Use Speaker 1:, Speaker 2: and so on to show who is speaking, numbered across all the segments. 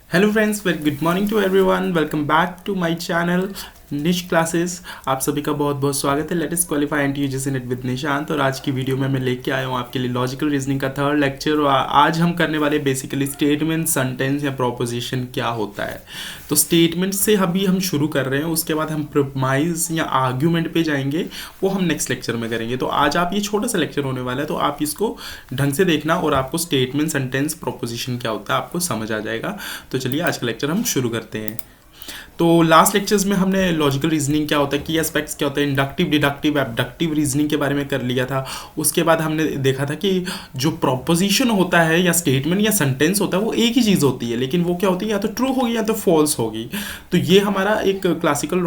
Speaker 1: Hello friends, very good morning to everyone. Welcome back to my channel Nish classes. आप सभी का बहुत बहुत स्वागत है। Latest qualify and UGC NET with Nishant. और आज की वीडियो में मैं लेके आया हूँ आपके लिए लॉजिकल रीजनिंग का थर्ड लेक्चर। और आज हम करने वाले बेसिकली स्टेटमेंट, सेंटेंस या प्रोपोजिशन क्या होता है। तो स्टेटमेंट से अभी हम शुरू कर रहे हैं, उसके बाद हम प्रोमाइज या आर्ग्यूमेंट पे जाएंगे, वो हम नेक्स्ट लेक्चर में करेंगे। तो आज आप ये छोटा सा लेक्चर होने वाला है, तो आप इसको ढंग से देखना और आपको स्टेटमेंट, सेंटेंस, प्रोपोजिशन क्या होता है आपको समझ आ जाएगा। तो चलिए आज का लेक्चर हम शुरू करते हैं। तो लास्ट लेक्चर्स में हमने लॉजिकल रीजनिंग क्या होता है, की एस्पेक्ट्स क्या होता है, इंडक्टिव, डिडक्टिव, एबडक्टिव रीजनिंग के बारे में कर लिया था। उसके बाद हमने देखा था कि जो प्रोपोजिशन होता है या स्टेटमेंट या सेंटेंस होता है वो एक ही चीज़ होती है, लेकिन वो क्या होती है, या तो ट्रू होगी या तो फॉल्स होगी। तो ये हमारा एक क्लासिकल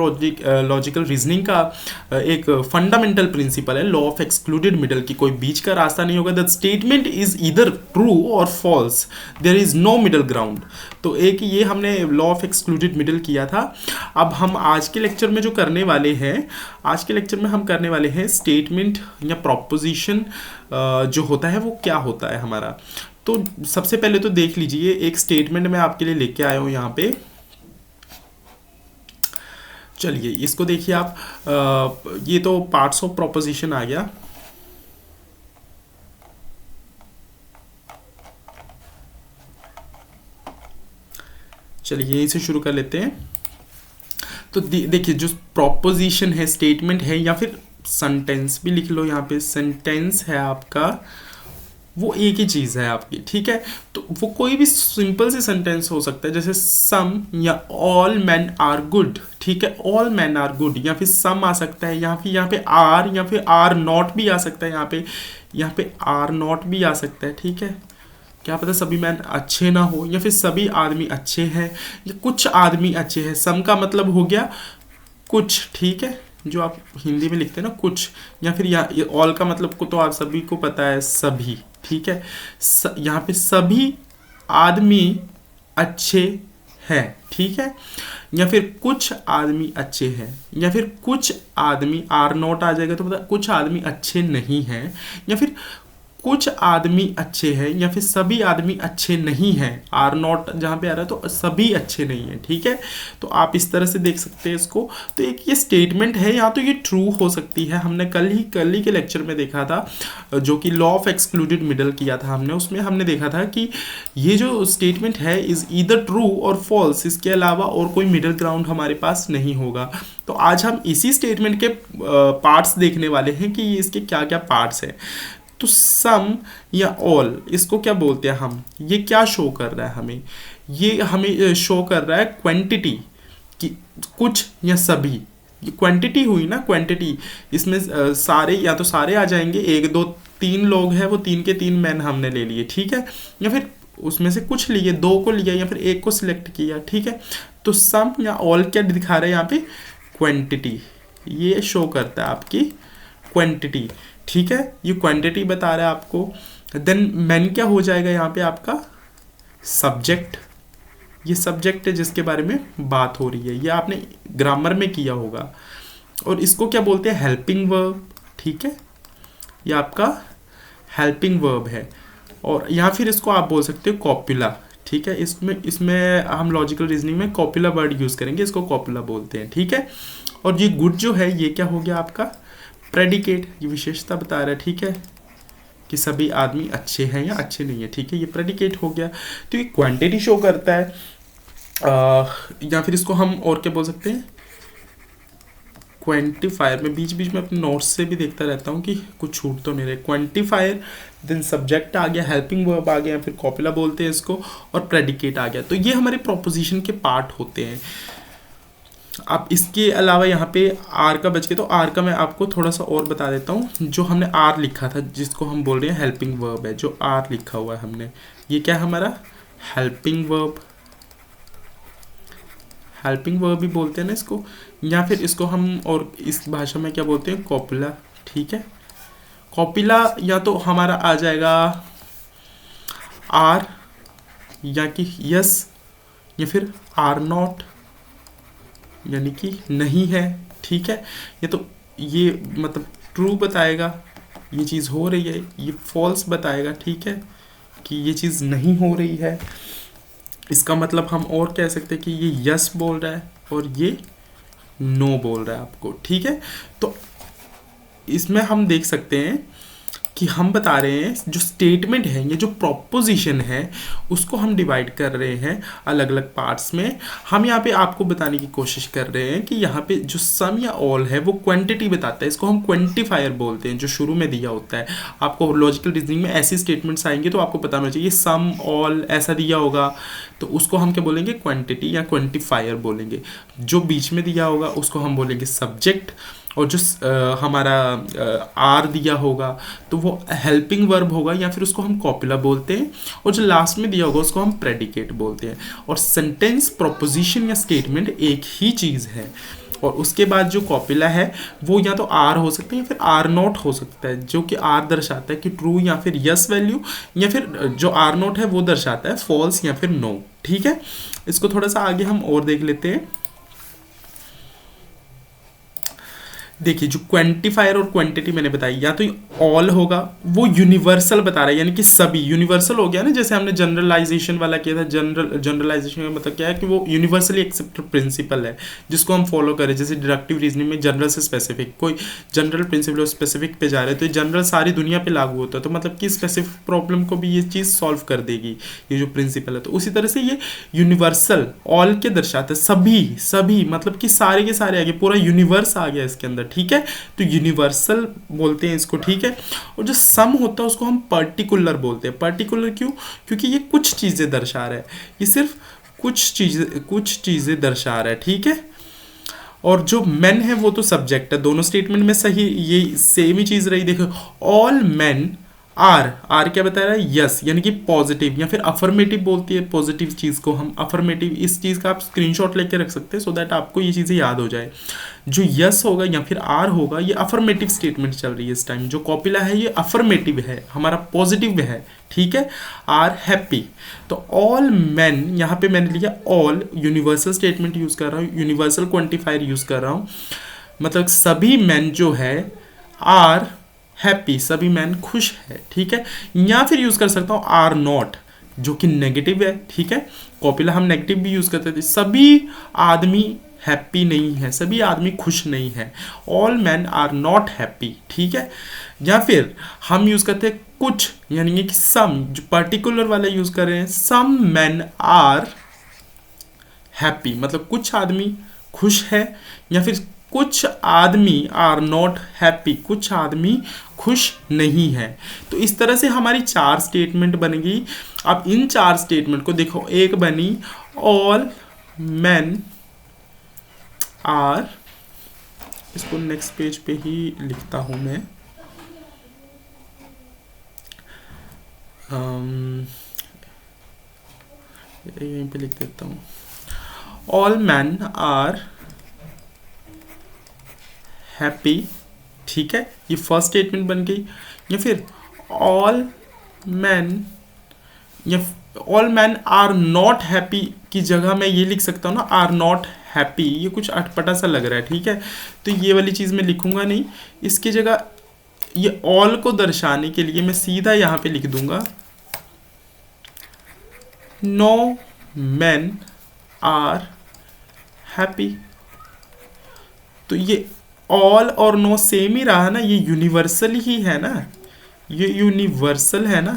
Speaker 1: लॉजिकल रीजनिंग का एक फंडामेंटल प्रिंसिपल है, लॉ ऑफ एक्सक्लूडेड मिडल की। कोई बीच का रास्ता नहीं होगा। The statement is either true और false, there is no middle ground. तो एक ये हमने लॉ ऑफ एक्सक्लूडेड मिडल किया था। अब हम आज के लेक्चर में जो करने वाले हैं, आज के लेक्चर में हम करने वाले हैं स्टेटमेंट या प्रोपोजिशन जो होता है वो क्या होता है हमारा। तो सबसे पहले तो देख लीजिए, एक स्टेटमेंट मैं आपके लिए लेके आया हूँ यहाँ पे। चलिए इसको देखिए आप। ये तो पार्ट्स ऑफ प्रोपोजिशन आ गया। चलिए यहीं से शुरू कर लेते हैं। तो देखिए, जो प्रोपोजिशन है, स्टेटमेंट है, या फिर सेंटेंस भी लिख लो यहाँ पे, सेंटेंस है आपका, वो एक ही चीज़ है आपकी, ठीक है। तो वो कोई भी सिंपल सी सेंटेंस हो सकता है, जैसे सम या ऑल मैन आर गुड, ठीक है। ऑल मैन आर गुड, या फिर सम आ सकता है, यहाँ पे आर, या फिर आर नॉट भी आ सकता है, यहाँ पे आर नॉट भी आ सकता है, ठीक है। क्या पता सभी मैन अच्छे ना हो, या फिर सभी आदमी अच्छे हैं, या कुछ आदमी अच्छे हैं। सम का मतलब हो गया कुछ, ठीक है, जो आप हिंदी में लिखते हैं ना कुछ। या फिर ये ऑल का मतलब को तो आप सभी को पता है, सभी, ठीक है। यहाँ पे सभी आदमी अच्छे हैं, ठीक है। या फिर कुछ आदमी अच्छे हैं, या फिर कुछ आदमी, आर नॉट आ जाएगा तो पता कुछ आदमी अच्छे नहीं हैं, या फिर कुछ आदमी अच्छे हैं, या फिर सभी आदमी अच्छे नहीं हैं। आर नॉट जहाँ पे आ रहा है तो सभी अच्छे नहीं हैं, ठीक है। तो आप इस तरह से देख सकते हैं इसको। तो एक ये स्टेटमेंट है, या तो ये ट्रू हो सकती है। हमने कल ही के लेक्चर में देखा था, जो कि लॉ ऑफ एक्सक्लूडेड मिडल किया था हमने, उसमें हमने देखा था कि ये जो स्टेटमेंट है इज ईदर ट्रू और फॉल्स, इसके अलावा और कोई मिडल ग्राउंड हमारे पास नहीं होगा। तो आज हम इसी स्टेटमेंट के पार्ट्स देखने वाले हैं कि इसके क्या क्या पार्ट्स हैं। तो सम या ऑल, इसको क्या बोलते हैं हम, ये क्या शो कर रहा है हमें, ये हमें शो कर रहा है क्वांटिटी, कि कुछ या सभी। ये क्वांटिटी हुई ना, क्वांटिटी। इसमें सारे, या तो सारे आ जाएंगे, एक दो तीन लोग हैं, वो तीन के तीन मैन हमने ले लिए, ठीक है। या फिर उसमें से कुछ लिए, दो को लिया, या फिर एक को सिलेक्ट किया, ठीक है। तो सम या ऑल क्या दिखा रहा है यहाँ पे, क्वांटिटी। ये शो करता है आपकी क्वांटिटी, ठीक है। ये क्वांटिटी बता रहा है आपको। देन मैन क्या हो जाएगा यहाँ पे आपका, सब्जेक्ट। ये सब्जेक्ट है जिसके बारे में बात हो रही है, ये आपने ग्रामर में किया होगा। और इसको क्या बोलते हैं, हेल्पिंग वर्ब, ठीक है। ये आपका हेल्पिंग वर्ब है। और या फिर इसको आप बोल सकते हो कॉपुला, ठीक है। इसमें हम लॉजिकल रीजनिंग में कॉपुला वर्ड यूज करेंगे, इसको कॉपुला बोलते हैं, ठीक है। और ये गुड जो है, ये क्या हो गया आपका, प्रेडिकेट। ये विशेषता बता रहा है, ठीक है, कि सभी आदमी अच्छे हैं या अच्छे नहीं है, ठीक है। ये प्रेडिकेट हो गया। तो ये क्वांटिटी शो करता है। या फिर इसको हम और क्या बोल सकते हैं, क्वांटिफायर। मैं बीच बीच में अपने नोट्स से भी देखता रहता हूँ कि कुछ छूट तो नहीं रहे। क्वांटिफायर, देन सब्जेक्ट आ गया, हेल्पिंग वर्ब आ गया, फिर कॉपुला बोलते हैं इसको, और प्रेडिकेट आ गया। तो ये हमारे प्रोपोजिशन के पार्ट होते हैं। अब इसके अलावा यहाँ पे आर का बच के, तो आर का मैं आपको थोड़ा सा और बता देता हूँ। जो हमने आर लिखा था, जिसको हम बोल रहे हैं हेल्पिंग वर्ब है, जो आर लिखा हुआ है हमने, ये क्या है हमारा, हेल्पिंग वर्ब। हेल्पिंग वर्ब भी बोलते हैं ना इसको। या फिर इसको हम और इस भाषा में क्या बोलते हैं, कॉपुला, ठीक है। कॉपुला या तो हमारा आ जाएगा आर, या कि यस, या फिर आर नॉट, यानी कि नहीं है, ठीक है। ये मतलब ट्रू बताएगा, ये चीज़ हो रही है। ये फॉल्स बताएगा, ठीक है, कि ये चीज़ नहीं हो रही है। इसका मतलब हम और कह सकते हैं कि ये यस बोल रहा है और ये नो बोल रहा है आपको, ठीक है। तो इसमें हम देख सकते हैं कि हम बता रहे हैं जो स्टेटमेंट है, ये जो प्रोपोजिशन है उसको हम डिवाइड कर रहे हैं अलग अलग पार्ट्स में। हम यहाँ पे आपको बताने की कोशिश कर रहे हैं कि यहाँ पे जो सम या ऑल है वो क्वांटिटी बताता है, इसको हम क्वांटिफायर बोलते हैं, जो शुरू में दिया होता है। आपको लॉजिकल रीजनिंग में ऐसी स्टेटमेंट्स आएंगे तो आपको पता होना चाहिए सम ऑल ऐसा दिया होगा तो उसको हम क्या बोलेंगे, क्वांटिटी या क्वांटिफायर बोलेंगे। जो बीच में दिया होगा उसको हम बोलेंगे सब्जेक्ट, और जो हमारा आर दिया होगा तो वो हेल्पिंग वर्ब होगा या फिर उसको हम कॉपुला बोलते हैं, और जो लास्ट में दिया होगा उसको हम प्रेडिकेट बोलते हैं। और सेंटेंस, प्रोपोजिशन या स्टेटमेंट एक ही चीज़ है। और उसके बाद जो कॉपुला है वो या तो आर हो सकता है या फिर आर नॉट हो सकता है, जो कि आर दर्शाता है कि ट्रू या फिर यस वैल्यू, या फिर जो आर नॉट है वो दर्शाता है फॉल्स या फिर नो, ठीक है। इसको थोड़ा सा आगे हम और देख लेते हैं। देखिए जो क्वांटिफायर और क्वांटिटी मैंने बताई, या तो ऑल होगा वो यूनिवर्सल बता रहा है, यानी कि सभी यूनिवर्सल हो गया ना, जैसे हमने जनरलाइजेशन वाला किया था। जनरलाइजेशन का मतलब क्या है कि वो यूनिवर्सली एक्सेप्टेड प्रिंसिपल है जिसको हम फॉलो करें। जैसे डिडक्टिव रीजनिंग में जनरल से स्पेसिफिक, कोई जनरल प्रिंसिपल स्पेसिफिक पे जा रहे हैं तो ये जनरल सारी दुनिया पे लागू होता है, तो मतलब कि स्पेसिफिक प्रॉब्लम को भी ये चीज़ सॉल्व कर देगी ये जो प्रिंसिपल है। तो उसी तरह से ये यूनिवर्सल ऑल के दर्शाते हैं, सभी सभी मतलब कि सारे के सारे आ गए, पूरा यूनिवर्स आ गया इसके अंदर, ठीक है। तो यूनिवर्सल बोलते हैं इसको, ठीक है। और जो सम होता है उसको हम पर्टिकुलर बोलते हैं। पर्टिकुलर क्यों? क्योंकि ये कुछ चीजें दर्शा रहा है, ये सिर्फ कुछ चीजें दर्शा रहा है, ठीक है। और जो मेन है वो तो सब्जेक्ट है, दोनों स्टेटमेंट में सही ये सेम ही चीज रही। देखो ऑल मेन आर क्या बता रहा है, यस, यानी कि पॉजिटिव या फिर अफर्मेटिव बोलती है पॉजिटिव चीज को हम अफर्मेटिव। इस चीज का आप स्क्रीनशॉट लेके रख सकते हैं सो दैट आपको ये चीजें याद हो जाए। जो यस होगा या फिर आर होगा ये अफर्मेटिव स्टेटमेंट चल रही है इस टाइम। जो कॉपुला है ये अफर्मेटिव है, हमारा पॉजिटिव है, ठीक है। आर हैप्पी, तो ऑल मैन यहाँ पे मैंने लिया ऑल, यूनिवर्सल स्टेटमेंट यूज कर रहा हूँ, यूनिवर्सल क्वांटिफायर यूज कर रहा हूँ, मतलब सभी मैन जो है आर हैप्पी, सभी मैन खुश है, ठीक है। या फिर यूज कर सकता हूँ आर नॉट जो कि नेगेटिव है, ठीक है। कॉपुला हम नेगेटिव भी यूज करते थे, सभी आदमी हैप्पी नहीं है, सभी आदमी खुश नहीं है, all man are not happy, ठीक है। या फिर हम यूज करते हैं कुछ, यानी कि सम, जो पर्टिकुलर वाला यूज कर रहे हैं, सम मैन आर हैप्पी, मतलब कुछ आदमी खुश है, या फिर कुछ आदमी आर नॉट हैप्पी, कुछ आदमी खुश नहीं है। तो इस तरह से हमारी 4 स्टेटमेंट बन गई। अब इन 4 स्टेटमेंट को देखो, एक बनी ऑल मैन आर, इसको नेक्स्ट पेज पे ही लिखता हूं मैं, यहीं पे लिख देता हूं, ऑल मैन आर हैप्पी, ठीक है। ये फर्स्ट स्टेटमेंट बन गई। या फिर ऑल मैन, या all man are not happy की जगह मैं ये लिख सकता हूँ ना, आर नॉट हैप्पी, ये कुछ अटपटा सा लग रहा है, ठीक है। तो ये वाली चीज़ मैं लिखूंगा नहीं, इसकी जगह ये ऑल को दर्शाने के लिए मैं सीधा यहाँ पे लिख दूंगा नो मैन आर हैप्पी। तो ये ऑल और नो सेम ही रहा ना, ये यूनिवर्सल ही है ना, ये यूनिवर्सल है ना।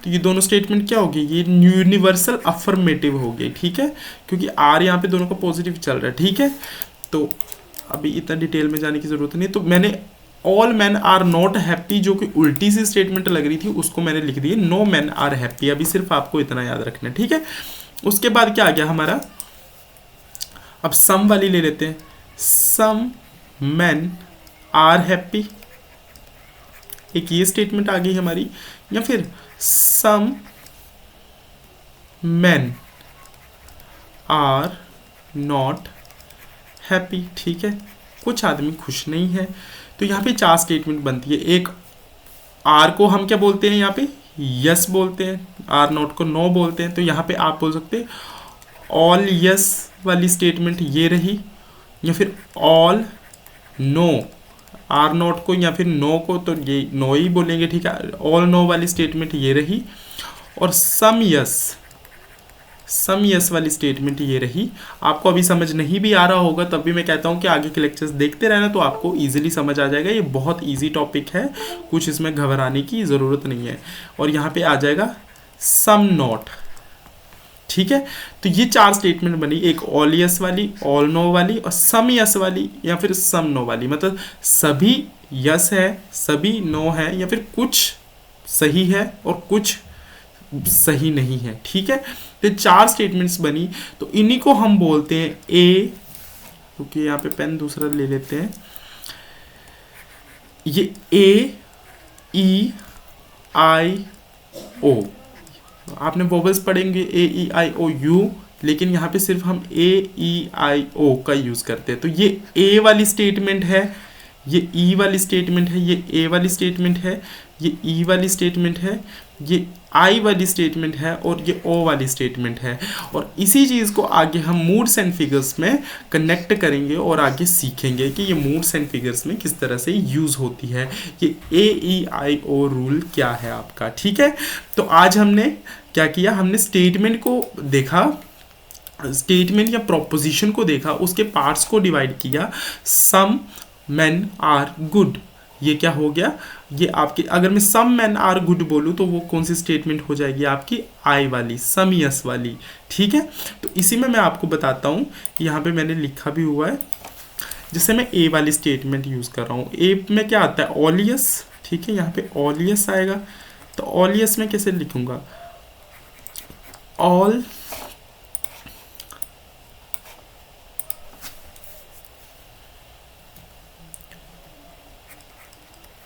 Speaker 1: तो ये दोनों स्टेटमेंट क्या होगी, ये यूनिवर्सल अफर्मेटिव हो गई, ठीक है, क्योंकि आर यहाँ पे दोनों का पॉजिटिव चल रहा है, ठीक है। तो अभी इतना डिटेल में जाने की जरूरत नहीं, तो मैंने all man are not happy जो कि उल्टी सी स्टेटमेंट लग रही थी उसको मैंने लिख दी नो मैन आर हैप्पी। अभी सिर्फ आपको इतना याद रखना है, ठीक है। उसके बाद क्या आ गया हमारा, अब सम वाली ले लेते हैं, सम मैन आर हैप्पी, एक ये स्टेटमेंट आ गई हमारी। या फिर सम मैन आर नॉट हैप्पी, ठीक है, कुछ आदमी खुश नहीं है। तो यहाँ पे 4 स्टेटमेंट बनती है। एक आर को हम क्या बोलते हैं, यहाँ पे यस बोलते हैं, आर नॉट को नो बोलते हैं। तो यहाँ पे आप बोल सकते हैं ऑल यस वाली स्टेटमेंट ये रही, या फिर ऑल नो, आर नॉट को या फिर नो को तो ये नो ही बोलेंगे, ठीक है। ऑल नो वाली स्टेटमेंट ये रही। और सम यस, सम यस वाली स्टेटमेंट ये रही। आपको अभी समझ नहीं भी आ रहा होगा तब भी मैं कहता हूँ कि आगे के लेक्चर्स देखते रहना, तो आपको इजीली समझ आ जाएगा। ये बहुत इजी टॉपिक है, कुछ इसमें घबराने की ज़रूरत नहीं है। और यहाँ पे आ जाएगा सम नॉट, ठीक है। तो ये 4 स्टेटमेंट बनी, एक ऑल यस वाली, ऑल नो वाली और सम यस वाली या फिर सम नो वाली। मतलब सभी यस है, सभी नो है, या फिर कुछ सही है और कुछ सही नहीं है, ठीक है। तो 4 स्टेटमेंट्स बनी, तो इन्हीं को हम बोलते हैं ए, क्योंकि यहाँ पे पेन दूसरा ले लेते हैं। ये ए ई आई ओ, आपने वोवेल्स पढ़ेंगे ए ई आई ओ यू, लेकिन यहाँ पे सिर्फ हम ए ई आई ओ का यूज़ करते हैं। तो ये ए वाली स्टेटमेंट है, ये ई वाली स्टेटमेंट है, ये ए वाली स्टेटमेंट है, ये ई वाली स्टेटमेंट है, ये आई वाली स्टेटमेंट है और ये ओ वाली स्टेटमेंट है। और इसी चीज़ को आगे हम मूड्स एंड फिगर्स में कनेक्ट करेंगे और आगे सीखेंगे कि ये मूड्स एंड फिगर्स में किस तरह से यूज़ होती है, ये ए ई आई ओ रूल क्या है आपका, ठीक है। तो आज हमने क्या किया, हमने स्टेटमेंट को देखा, स्टेटमेंट या प्रोपोजिशन को देखा, उसके पार्ट्स को डिवाइड किया। सम मेन आर गुड, ये क्या हो गया, ये आपके, अगर मैं सम मैन आर गुड बोलूँ तो वो कौन सी स्टेटमेंट हो जाएगी आपकी, आई वाली, सम यस वाली, ठीक है। तो इसी में मैं आपको बताता हूँ, यहाँ पे मैंने लिखा भी हुआ है। जैसे मैं ए वाली स्टेटमेंट यूज़ कर रहा हूँ, ए में क्या आता है, ऑल यस, ठीक है। यहाँ पे ऑल यस आएगा, तो ऑल यस में कैसे लिखूँगा, all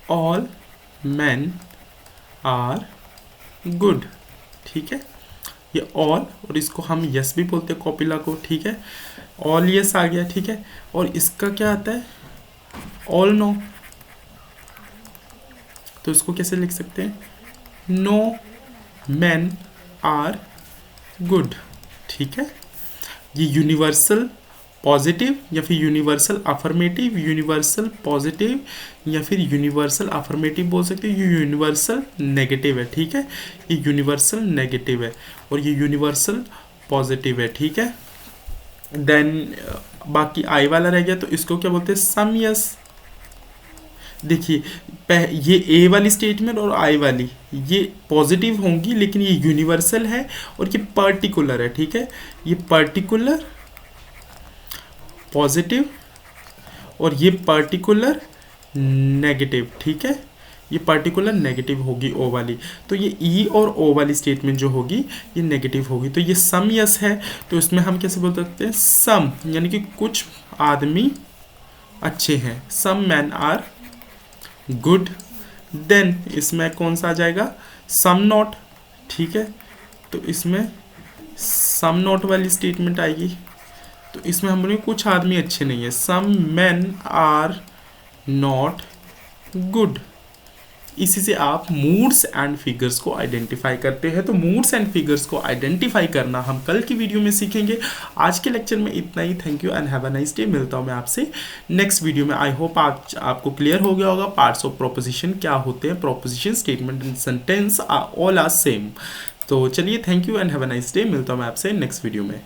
Speaker 1: all man are good, ठीक है। ये ऑल, और इसको हम यस भी बोलते हैं कॉपिला को, ठीक है। ऑल यस आ गया, ठीक है। और इसका क्या आता है, ऑल नो, तो इसको कैसे लिख सकते हैं, नो मैन आर गुड, ठीक है। ये यूनिवर्सल पॉजिटिव या फिर यूनिवर्सल अफर्मेटिव, यूनिवर्सल पॉजिटिव या फिर यूनिवर्सल अफर्मेटिव बोल सकते हैं, ये यूनिवर्सल नेगेटिव है, ठीक है। ये यूनिवर्सल नेगेटिव है और ये यूनिवर्सल पॉजिटिव है, ठीक है। देन बाकी आई वाला रह गया, तो इसको क्या बोलते हैं, सम यस। देखिए ये ए वाली स्टेटमेंट और आई वाली ये पॉजिटिव होंगी, लेकिन ये यूनिवर्सल है और ये पर्टिकुलर है, ठीक है। ये पर्टिकुलर पॉजिटिव और ये पर्टिकुलर नेगेटिव, ठीक है। ये पर्टिकुलर नेगेटिव होगी ओ वाली, तो ये ई और ओ वाली स्टेटमेंट जो होगी ये नेगेटिव होगी। तो ये सम यस है, तो इसमें हम कैसे बोल सकते हैं, सम यानी कि कुछ आदमी अच्छे हैं, सम मैन आर गुड। देन इसमें कौन सा आ जाएगा, सम नॉट, ठीक है। तो इसमें सम नॉट वाली स्टेटमेंट आएगी, तो इसमें हम बोलेंगे कुछ आदमी अच्छे नहीं है, सम मैन आर नॉट गुड। इसी से आप मूड्स एंड फिगर्स को आइडेंटिफाई करते हैं। तो मूड्स एंड फिगर्स को आइडेंटिफाई करना हम कल की वीडियो में सीखेंगे। आज के लेक्चर में इतना ही। Thank you and have a nice day. मिलता हूँ मैं आपसे नेक्स्ट वीडियो में। आई होप आपको क्लियर हो गया होगा पार्ट्स ऑफ प्रोपोजिशन क्या होते हैं। Proposition, statement and sentence all are same. तो चलिए, thank you and have a nice day. मिलता हूँ मैं आपसे नेक्स्ट वीडियो में।